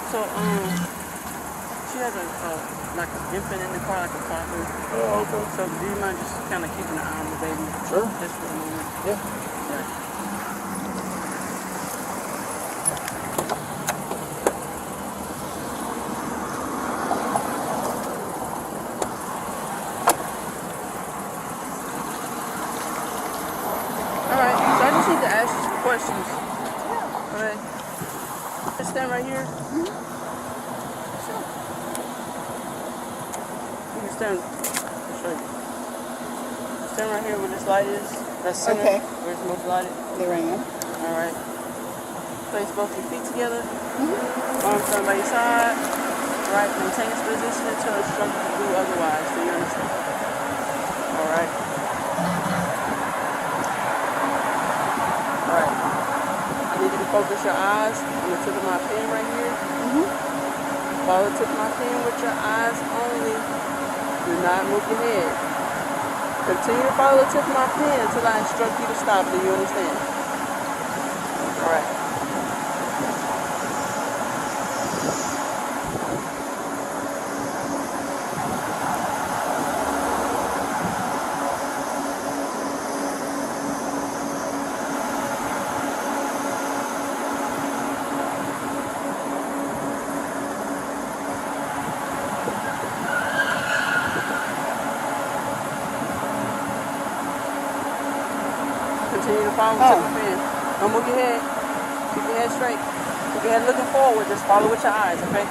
So, she has like an infant in the car, like a toddler. Oh, okay. So, do you mind just kind of keeping an eye on the baby? Sure. Just for a moment. Yeah. Alright, so I just need to ask you some questions. Alright. Just stand right here. You can stand. I'll show you. Stand right here where this light is. That's center. Okay. Where it's most lighted. There I am. Alright. Place both your feet together. Arms down by your side. Right. Maintain this position until instructed to do otherwise. Do you understand? Alright. Alright. I need you to focus your eyes on the tip of my pen right here. Follow the tip of my pen with your eyes only. Do not move your head. Continue to follow the tip of my pen until I instruct you to stop. Do you understand? Alright. Continue to follow the tip of my pen. Don't move your head. Keep your head straight. Keep your head looking forward. Just follow with your eyes, okay?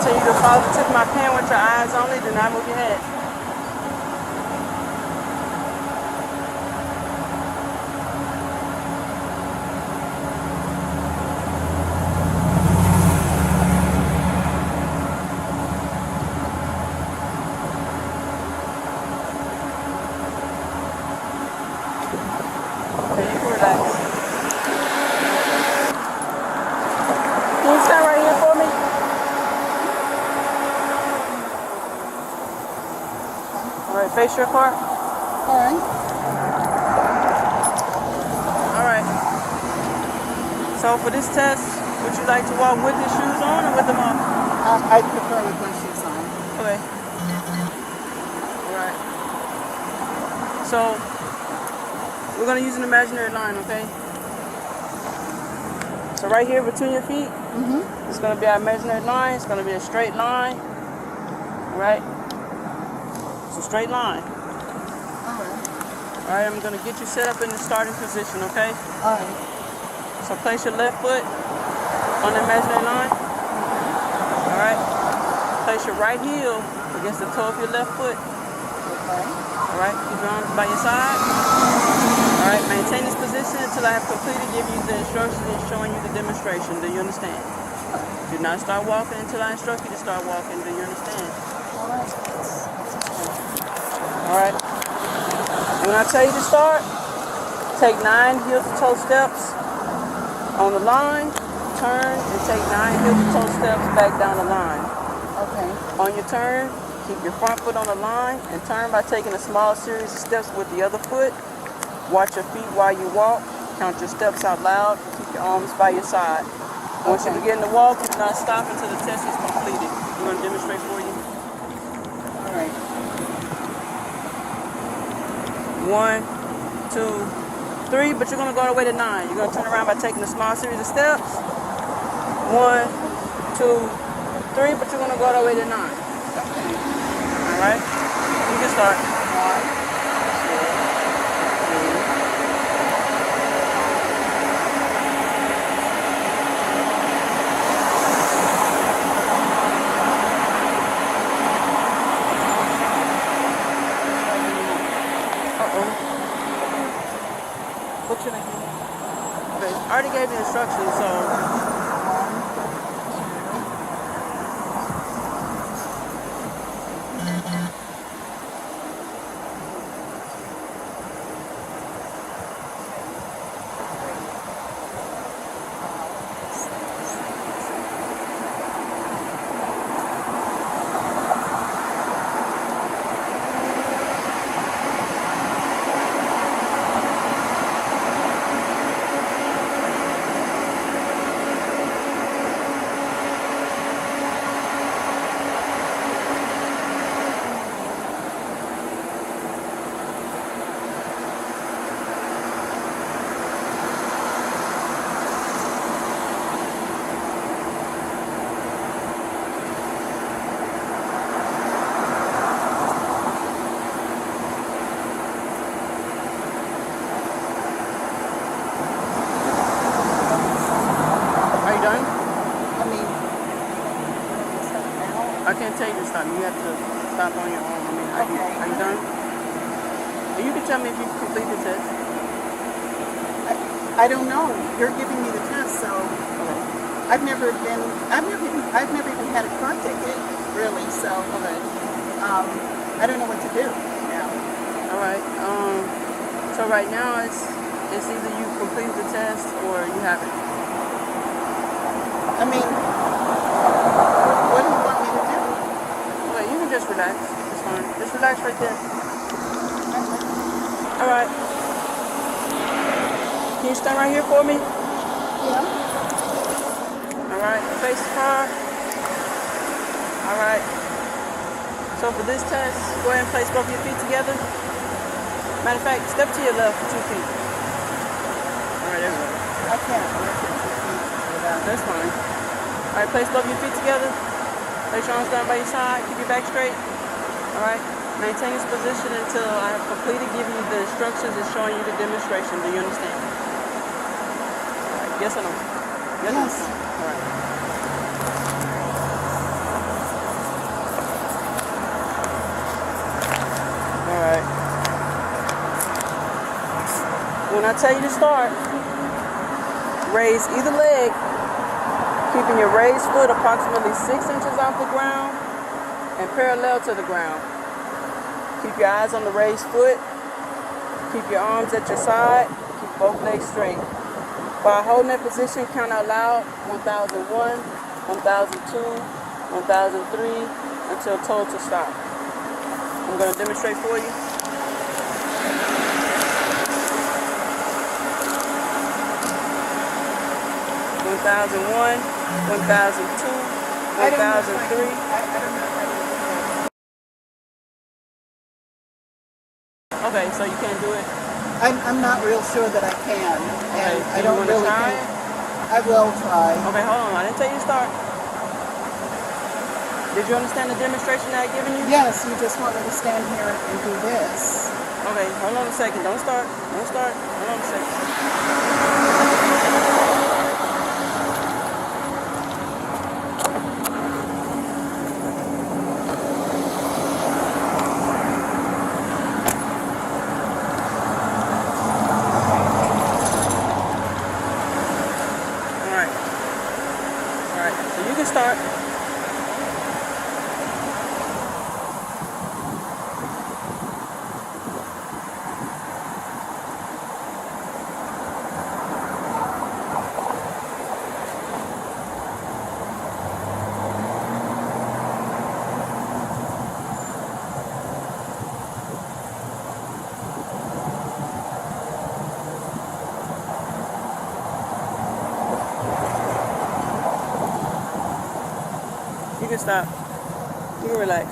Continue to follow the tip of my pen with your eyes only. Do not move your head. Okay, you can relax. Can you stand right here for me? Alright, face your car. Alright. Alright. So for this test, would you like to walk with your shoes on or with them off? I prefer with my shoes on. Okay. Alright. So we're gonna use an imaginary line, okay? So right here between your feet, it's gonna be an imaginary line. It's gonna be a straight line. Right? It's a straight line. Alright, I'm gonna get you set up in the starting position, okay? Alright. So place your left foot on the imaginary line. Alright. Place your right heel against the toe of your left foot. Okay. Alright, keep your arms by your side. Alright, maintain this position until I have completed giving you the instructions and showing you the demonstration. Do you understand? Do not start walking until I instruct you to start walking. Do you understand? Alright. When I tell you to start, take 9 heel-to-toe steps on the line, turn, and take 9 heel-to-toe steps back down the line. Okay. On your turn, keep your front foot on the line and turn by taking a small series of steps with the other foot. Watch your feet while you walk. Count your steps out loud. Keep your arms by your side. Once you begin to walk, do not stop until the test is completed. I'm going to demonstrate for you. Alright. 1, 2, 3, but you're going to go all the way to 9. You're going to turn around by taking a small series of steps. 1, 2, 3, but you're going to go all the way to 9. Alright? You can start. 1, 2, 3. What should I do? Okay, I already gave you instructions, so. I can't tell you to stop. You have to stop on your own. I mean, Okay. Are you done? And you can tell me if you complete the test. I don't know. You're giving me the test, so Okay. I've never even had a car ticket, really. So I don't know what to do now. All right. So right now it's either you complete the test or you haven't. I mean, what do you want me to do? Okay, you can just relax. It's fine. Just relax right there. All right. Can you stand right here for me? Yeah. All right. Face the car. All right. So for this test, go ahead and place both of your feet together. Matter of fact, step to your left 2 feet. All right, there we go. I can't lift it 2 feet without. That's fine. All right, place both your feet together. Place your arms down by your side. Keep your back straight. All right. Maintain this position until I have completed giving you the instructions and showing you the demonstration. Do you understand? All right. Yes or no? Yes. Yes. All right. All right. When I tell you to start, raise either leg, keeping your raised foot approximately 6 inches off the ground and parallel to the ground. Keep your eyes on the raised foot. Keep your arms at your side. Keep both legs straight. While holding that position, count out loud 1001, 1002, 1003 until told to stop. I'm going to demonstrate for you. 1001, 1002, 1003. Okay, so you can't do it? I'm not real sure that I can. And Okay, I don't really try? think I will try. Okay, hold on. I didn't tell you to start. Did you understand the demonstration that I've given you? Yes, you just want me to stand here and do this. Okay, hold on a second. Don't start. Don't start. Hold on a second. Alright, so you can start. You can stop. You can relax.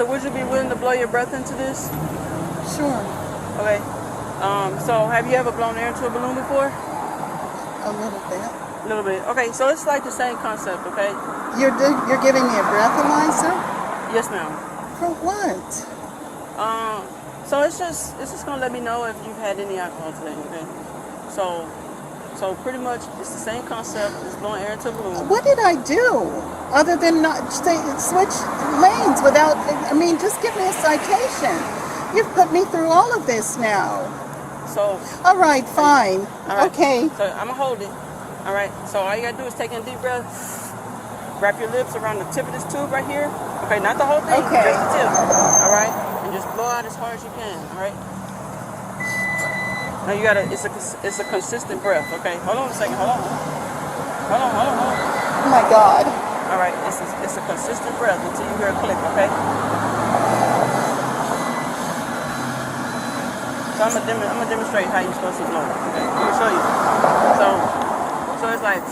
So would you be willing to blow your breath into this? Sure. Okay. So have you ever blown air into a balloon before? A little bit. A little bit. Okay, so it's like the same concept, okay? You're giving me a breathalyzer? Yes, ma'am. For what? So it's just gonna let me know if you've had any alcohol today, okay? So pretty much it's the same concept as blowing air into a balloon. What did I do other than not switch lanes without? I mean, just give me a citation. You've put me through all of this now. So. All right, fine. All right. Okay. So I'm gonna hold it. All right. So all you gotta do is take in a deep breath. Wrap your lips around the tip of this tube right here. Okay, not the whole thing. Okay. Just the tip. All right. And just blow out as hard as you can. All right. Now you gotta. It's a consistent breath. Okay. Hold on a second. Hold on. Oh my God. All right. It's a consistent breath until you hear a click. Okay. So I'm gonna demonstrate how you're supposed to blow. Okay. I'm gonna show you. So it's like.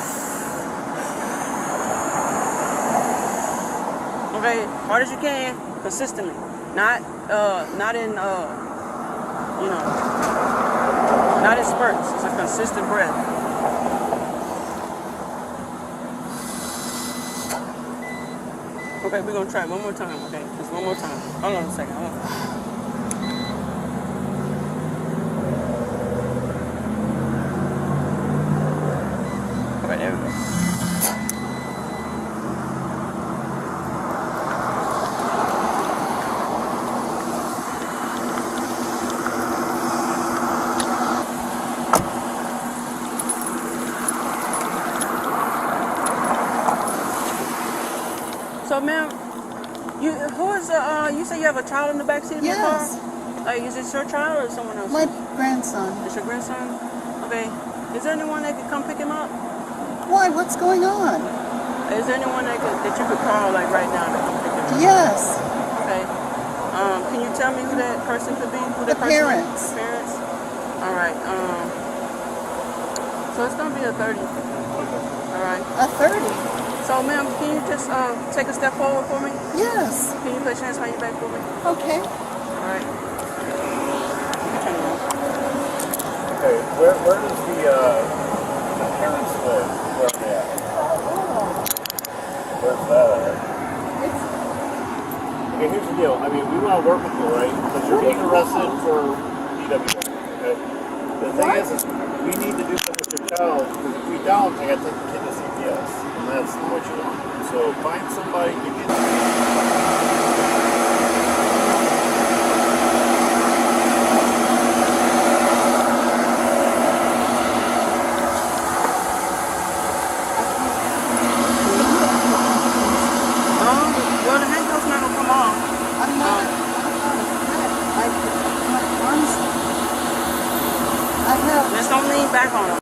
Okay, hard as you can, consistently. Not in not in spurts. It's a consistent breath. Okay, we're gonna try it one more time, okay? Just one more time. Hold on a second, hold on. Okay, there we go. So, ma'am, you say you have a child in the backseat of your car? Yes. Is it your child or someone else? My grandson. It's your grandson? Okay. Is there anyone that could come pick him up? Why? What's going on? Is there anyone that you could call like right now to come pick him up? Yes. Okay. Can you tell me who that person could be? Who The that person parents. is? Parents? All right. So it's gonna be a 30. All right. A 30. So, ma'am, can you just take a step forward for me? Yes. Can you place your hands behind your back for me? Okay. All right. Okay, where does the parents live? Where are they at? Where's that at? Okay, here's the deal. I mean, we want to work with you, right? But you're being arrested for DWI, okay? The thing is we need to do something with your child, because if we don't, I got to take the kid to CPS, and that's not what you want. So find somebody, give me Well, the handcuffs not gonna come off. I'm not. My arms. I have. Just don't lean back on them.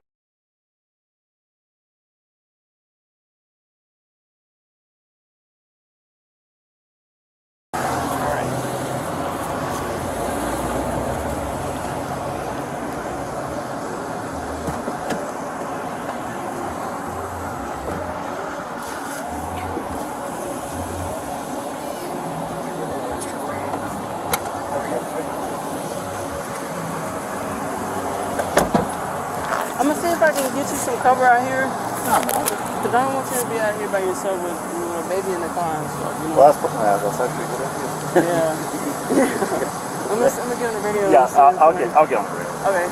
I'm gonna see if I can get you some cover out here. Because I don't want you to be out here by yourself with a baby in the car and stuff. You know? Well, that's actually a good idea. Yeah. I'm gonna get on the radio. Yeah, I'll get on the radio. Okay.